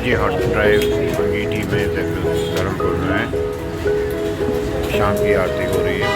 जी hot drive अंगीठी में धर्मपुर में शाम की आरती हो रही है।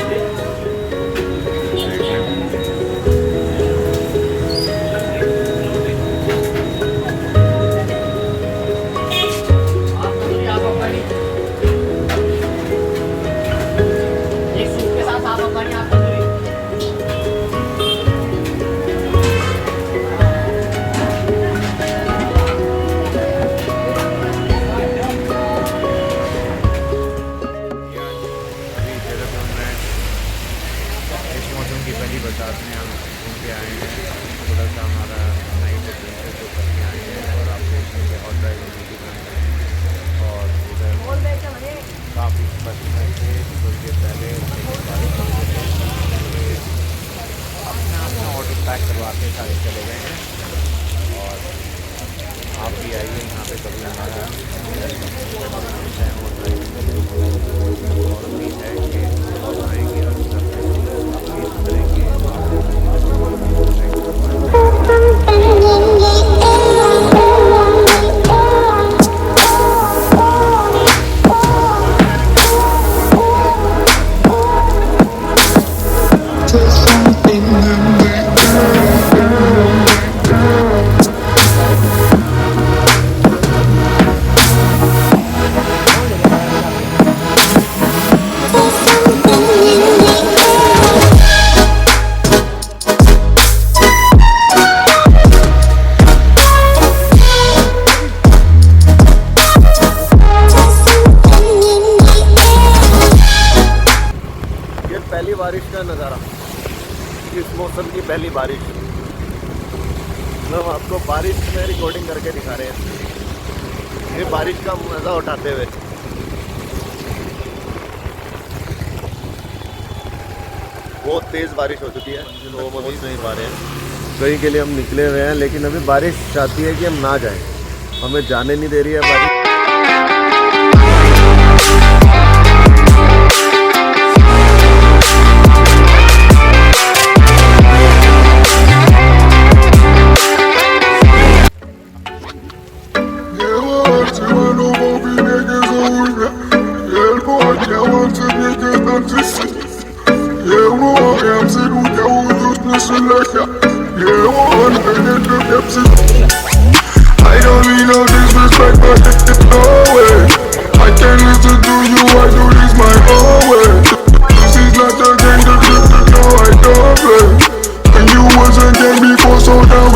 की पहली बरसात में हम घूम के आए हैं। थोड़ा सा हमारा नाइट एडवेंचर जो करके आए हैं और आप देख सकते हैं हॉट ड्राइव वीडियो कर रहे हैं। और उधर काफ़ी बरसात थे थोड़ी देर पहले अपना ऑर्डर पैक करवा के सारे चले गए हैं। और आप भी आइए यहाँ पे कभी हमारा और भी है कि आएंगे और पहली बारिश का नज़ारा, इस मौसम की पहली बारिश। हम आपको बारिश में रिकॉर्डिंग करके दिखा रहे हैं, ये बारिश का मज़ा उठाते हुए। बहुत तेज़ बारिश हो चुकी है, तो हम अभी नहीं पा रहे हैं। कहीं के लिए हम निकले हुए हैं, लेकिन अभी बारिश चाहती है कि हम ना जाएं, हमें जाने नहीं दे रही है बारिश। I don't mean no disrespect, but no way. I can't listen to you, I do this my own way. This is not a game, no, I don't play. And you wasn't game before, so now